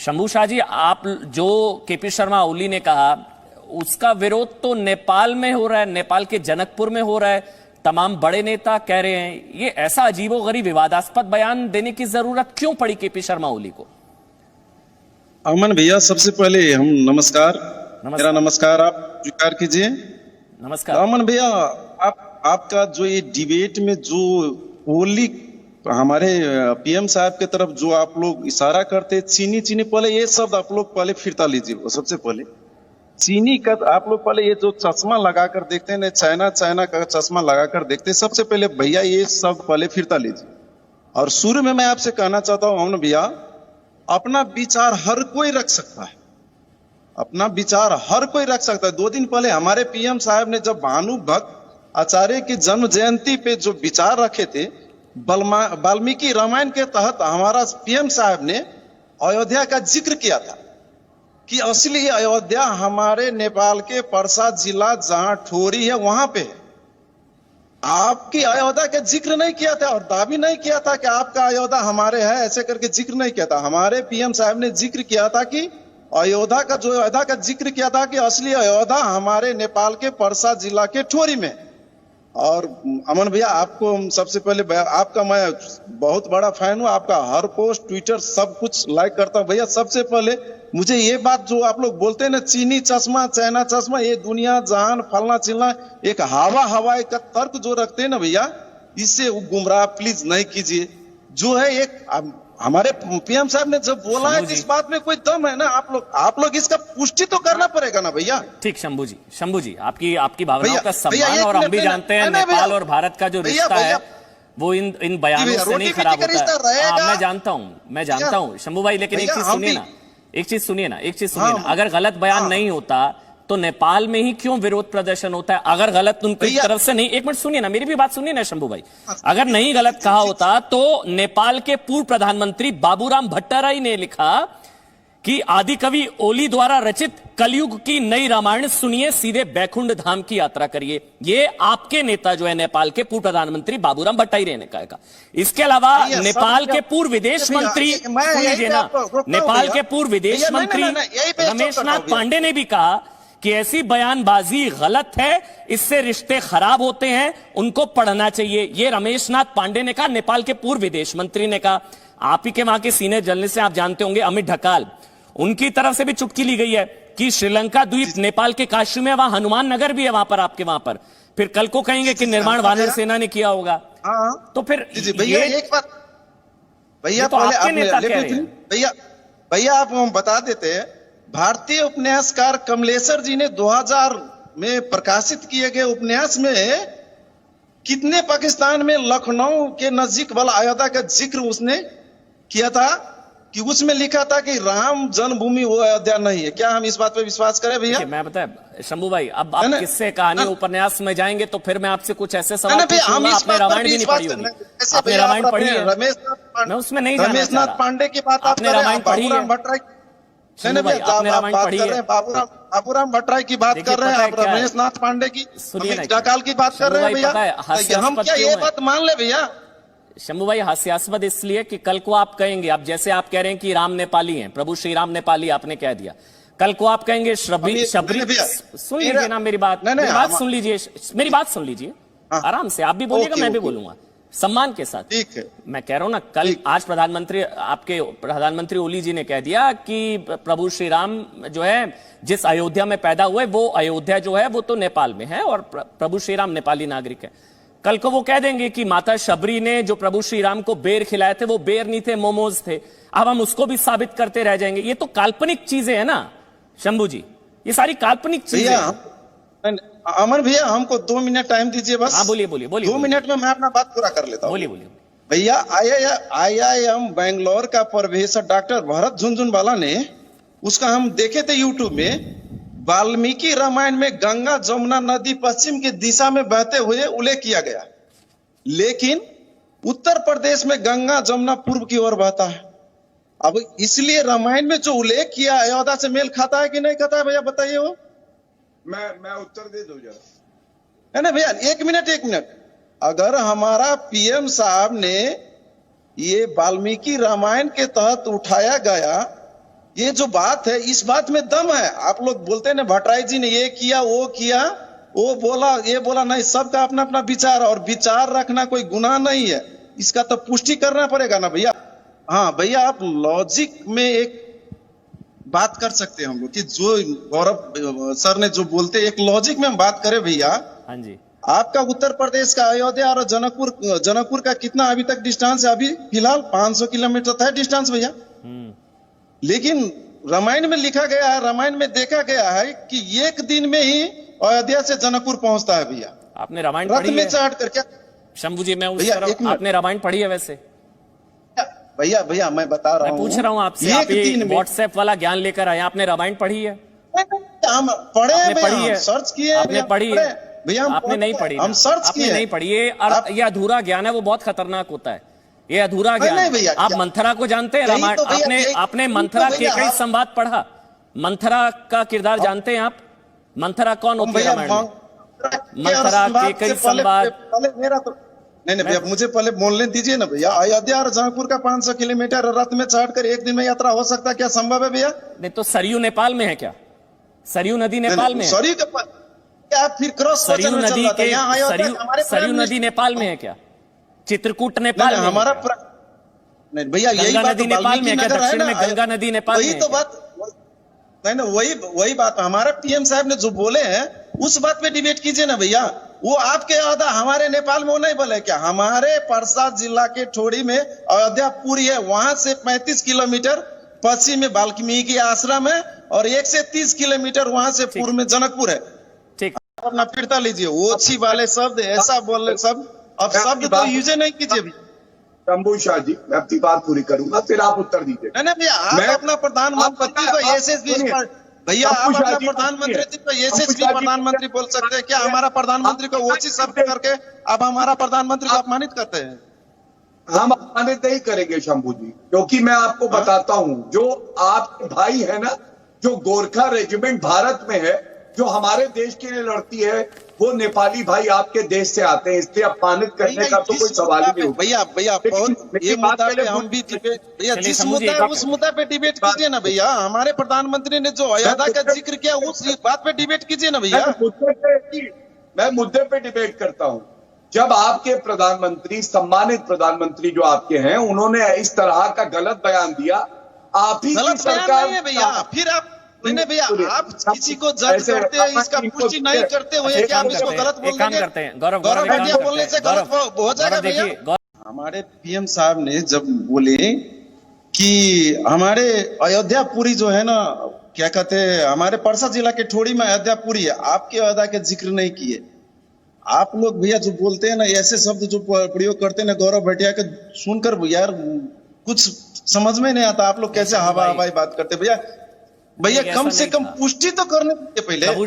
शंभू शाह जी, आप जो केपी शर्मा ओली ने कहा उसका विरोध तो नेपाल में हो रहा है, नेपाल के जनकपुर में हो रहा है। तमाम बड़े नेता कह रहे हैं। ये ऐसा अजीबोगरीब विवादास्पद बयान देने की जरूरत क्यों पड़ी केपी शर्मा ओली को? अमन भैया, सबसे पहले हम नमस्कार। मेरा नमस्कार आप स्वीकार कीजिए। नमस्कार। अमन भैया, आपका जो ये डिबेट में जो ओली हमारे पीएम साहब की तरफ जो आप लोग इशारा करते चीनी चीनी, पहले ये शब्द आप लोग पहले फिरता लीजिए। सबसे पहले चीनी का आप लोग पहले ये जो चश्मा लगाकर देखते हैं ना, चाइना चाइना का चश्मा लगाकर देखते हैं, सबसे पहले भैया ये शब्द पहले फिरता लीजिए। और शुरू में मैं आपसे कहना चाहता हूँ अमन भैया, अपना विचार हर कोई रख सकता है, अपना विचार हर कोई रख सकता है। 2 दिन पहले हमारे पीएम साहब ने जब भानुभक्त आचार्य की जन्म जयंती पे जो विचार रखे थे, वाल्मीकि रामायण के तहत हमारा पीएम साहब ने अयोध्या का जिक्र किया था कि असली अयोध्या हमारे नेपाल के पर्सा जिला जहां ठोरी है वहां पे है। आपकी अयोध्या का जिक्र नहीं किया था और दावी नहीं किया था कि आपका अयोध्या हमारे है, ऐसे करके जिक्र नहीं किया था। हमारे पीएम साहब ने जिक्र किया था कि अयोध्या का जिक्र किया था कि असली अयोध्या हमारे नेपाल के पर्सा जिला के ठोरी में। और अमन भैया, आपको सबसे पहले आपका मैं बहुत बड़ा फैन हूं, आपका हर पोस्ट ट्विटर सब कुछ लाइक करता हूं। भैया सबसे पहले मुझे ये बात जो आप लोग बोलते हैं ना, चीनी चश्मा चाइना चश्मा, ये दुनिया जहान फलना चिलना, एक हवाई का तर्क जो रखते हैं ना भैया, इससे गुमराह प्लीज नहीं कीजिए। जो है एक हमारे पीएम साहब ने जब बोला है इस बात में कोई दम है ना, आप लोग इसका पुष्टि तो करना पड़ेगा ना भैया। ठीक शंभू जी, आपकी भावनाओं का सम्मान, और हम भी जानते हैं नेपाल और भारत का जो रिश्ता है वो इन बयानों से नहीं खराब होता है। मैं जानता हूं शंभू भाई, लेकिन एक चीज सुनिए ना, अगर गलत बयान नहीं होता तो नेपाल में ही क्यों विरोध प्रदर्शन होता है? अगर गलत उनकी तरफ से नहीं, एक मिनट सुनिए ना, मेरी भी बात सुनिए ना शंभू भाई, अगर नहीं गलत कहा होता तो नेपाल के पूर्व प्रधानमंत्री बाबूराम भट्टाराई ने लिखा कि आदि कवि ओली द्वारा रचित कलयुग की नई रामायण सुनिए, सीधे बैकुंठ धाम की यात्रा करिए। ये आपके नेता जो है नेपाल के पूर्व प्रधानमंत्री बाबूराम भट्टाराई ने कहा। इसके अलावा नेपाल के पूर्व विदेश मंत्री, सुनिए ना, नेपाल के पूर्व विदेश मंत्री रमेशनाथ पांडे ने भी कहा कि ऐसी बयानबाजी गलत है, इससे रिश्ते खराब होते हैं, उनको पढ़ना चाहिए। ये रमेशनाथ पांडे ने कहा, नेपाल के पूर्व विदेश मंत्री ने कहा। आप ही के वहां के सीनियर जर्नलिस्ट हैं, आप जानते होंगे, अमित ढकाल, उनकी तरफ से भी चुटकी ली गई है कि श्रीलंका द्वीप नेपाल के काशी में, वहां हनुमान नगर भी है, वहां पर आपके वहां पर। फिर कल को कहेंगे कि निर्माण वानर सेना ने किया होगा। तो फिर भैया एक बात, भैया तो आपके नेता कह रहे हैं। भैया आप हम बता देते हैं, भारतीय उपन्यासकार कमलेश्वर जी ने 2000 में प्रकाशित किए गए उपन्यास में कितने पाकिस्तान में लखनऊ के नजदीक वाला अयोध्या का जिक्र उसने किया था कि उसमें लिखा था कि राम जन्मभूमि वो अयोध्या नहीं है। क्या हम इस बात पे विश्वास करें भैया? मैं बताया शंभू भाई, अब आप किससे कहानी उपन्यास में जाएंगे तो फिर मैं आपसे कुछ ऐसे सवाल पूछूंगा। आपने रामायण भी नहीं पढ़ी होगी, आपने रामायण पढ़ी है? मैं उसमें नहीं जाना चाह रहा। रमेशनाथ पांडे की बात आपने रामायण पढ़ी है? बाबूराम भट्टाराई की बात कर रहे हैं, आप रमेशनाथ पांडे की, ढकाल की बात कर रहे हैं भैया। हम क्या ये बात मान ले भैया? शंभू भाई, हास्यास्पद इसलिए कि कल को आप कहेंगे, अब जैसे आप कह रहे हैं कि राम नेपाली हैं, प्रभु श्री राम नेपाली आपने कह दिया, कल को आप कहेंगे शबरी, सुन लीजिए ना मेरी बात, सुन लीजिए, मेरी बात सुन लीजिए आराम से, आप भी बोलिएगा मैं भी बोलूंगा सम्मान के साथ। ठीक है, मैं कह रहा हूं ना, कल आज आपके प्रधानमंत्री ओली जी ने कह दिया कि प्रभु श्री राम जो है जिस अयोध्या में पैदा हुए, वो अयोध्या जो है वो तो नेपाल में है और प्रभु श्री राम नेपाली नागरिक है। कल को वो कह देंगे कि माता शबरी ने जो प्रभु श्री राम को बेर खिलाए थे वो बेर नहीं थे, मोमोज थे। अब हम उसको भी साबित करते रह जाएंगे। ये तो काल्पनिक चीजें है ना शंभू जी, ये सारी काल्पनिक चीजें। अमन भैया, हमको 2 मिनट टाइम दीजिए बस। हाँ बोलिए 2 मिनट में मैं अपना बात पूरा कर लेता हूँ। बोलिए भैया। IIM बेंगलोर का प्रोफेसर डॉक्टर भरत झुनझुनवाला ने, उसका हम देखे थे यूट्यूब में, वाल्मीकि रामायण में गंगा जमुना नदी पश्चिम की दिशा में बहते हुए उल्लेख किया गया, लेकिन उत्तर प्रदेश में गंगा जमुना पूर्व की ओर बहता है। अब इसलिए रामायण में जो उल्लेख किया अयोध्या से मेल खाता है कि नहीं खाता है भैया, बताइए वो। मैं उत्तर दे दूं जरा, है ना भैया? एक मिनट। अगर हमारा पीएम साहब ने ये वाल्मीकि रामायण के तहत उठाया गया ये जो बात है, इस बात में दम है। आप लोग बोलते हैं ना भट्टराई जी ने ये किया, वो किया, वो बोला, ये बोला, नहीं, सबका अपना अपना विचार, और विचार रखना कोई गुनाह नहीं है। इसका तो पुष्टि करना पड़ेगा ना भैया। हाँ भैया, आप लॉजिक में एक बात कर सकते हैं हम लोग कि जो गौरव सर ने जो बोलते, एक लॉजिक में हम बात करें भैया। हाँ जी, आपका उत्तर प्रदेश का अयोध्या और जनकपुर का कितना अभी तक डिस्टेंस है? अभी फिलहाल 500 किलोमीटर था डिस्टेंस भैया। लेकिन रामायण में लिखा गया है, रामायण में देखा गया है कि एक दिन में ही अयोध्या से जनकपुर पहुंचता है भैया। आपने रामायण रथ पढ़ी में है चढ़ कर? क्या शंभू जी, मैं उस भैया, तरफ, एक मिनट। आपने रामायण पढ़ी है वैसे? भैया मैं बता रहा हूँ, मैं पूछ रहा हूँ आपसे, आप ये व्हाट्सएप वाला ज्ञान लेकर आए, आपने रामायण पढ़ी है? हम पढ़े हैं भैया, पढ़ी है, सर्च किए, आपने पढ़ी है भैया, आपने नहीं पढ़ी, हम सर्च किए, नहीं पढ़ी। ये अधूरा ज्ञान है, वो बहुत खतरनाक होता है, ये अधूरा ज्ञान नहीं भैया, आप मंथरा को जानते हैं? रामायण तो आपने मंथरा के कई संवाद पढ़ा? मंथरा का किरदार जानते हैं आप? मंथरा कौन होती है रामायण में? मंथरा के कई संवाद। मेरा तो नहीं भैया, मुझे पहले बोलने दीजिए ना भैया। अयोध्या और जनकपुर का 500 किलोमीटर रथ में चढ़कर एक दिन में यात्रा हो सकता है? क्या संभव है भैया? नहीं तो सरयू नेपाल में है क्या? सरयू नदी नेपाल में है? सरयू के क्या फिर क्रॉस सरयू नदी के सरयू नदी नेपाल में है क्या? चित्रकूट नेपाल में? हमारा नहीं भैया, यही बात नदी नेपाल में है क्या? दक्षिण में गंगा नदी नेपाल में? वही तो बात नहीं ना, वही बात हमारा पीएम साहब ने जो बोले हैं उस बात पे डिबेट कीजिए ना भैया। वो आपके अयोध्या हमारे नेपाल में वो नहीं बोले क्या? हमारे परसा जिला के ठोड़ी में अयोध्या पुरी है, वहां से 35 किलोमीटर पश्चिम में वाल्मीकि आश्रम है, और 1 से 30 किलोमीटर वहां से पूर्व में जनकपुर है। ठीक, अपना फिरता लीजिए, ओछी वाले शब्द ऐसा बोल रहे सब, अब शब्द तो यूज नहीं कीजिए। शंभू शाह जी, मैं अपनी बात पूरी करूंगा, फिर आप उत्तर दीजिए। नहीं भैया, आप अपना प्रधानमंत्री को एसएसबी भैया, आप अपना प्रधानमंत्री को एसएसबी प्रधानमंत्री बोल सकते हैं क्या? हमारा प्रधानमंत्री को वो चीज शब्द करके अब हमारा प्रधानमंत्री को अपमानित करते हैं। हम अपमानित नहीं करेंगे शंभू जी, क्योंकि मैं आपको बताता हूं, जो आपके भाई है ना, जो गोरखा रेजिमेंट भारत में है, जो हमारे देश के लिए लड़ती है, वो नेपाली भाई आपके देश से आते हैं, इसलिए अपमानित करने का तो कोई सवाल ही नहीं होता। भैया ये मुद्दा पे हम भी भैया, जिस मुद्दा है उस मुद्दा पे डिबेट कीजिए ना भैया। हमारे प्रधानमंत्री ने जो अयोध्या का जिक्र किया उस बात पे डिबेट कीजिए ना भैया। मैं मुद्दे पे डिबेट करता हूं। जब आपके प्रधानमंत्री, सम्मानित प्रधानमंत्री जो आपके हैं, उन्होंने इस तरह का गलत बयान दिया, आप ही की सरकार है भैया। फिर आप नहीं भैया, आप किसी को जज करते हैं, इसका पुष्टि नहीं करते हुए क्या हम इसको गलत बोल देंगे? करते हैं गौरव बोलने से गलत हो जाएगा भैया। हमारे पीएम साहब ने जब बोले कि हमारे अयोध्या पुरी जो है ना, क्या कहते हैं, हमारे परसा जिला के ठोड़ी में अयोध्या पुरी है, आपके अयोध्या के जिक्र नहीं किए। आप लोग भैया जो बोलते हैं ना, ऐसे शब्द जो प्रयोग करते हैं ना गौरव भटिया के, सुनकर यार कुछ समझ में नहीं आता। आप लोग कैसे हवा हवाई बात करते भैया? भैया कम से कम पुष्टि तो करने दीजिए पहले।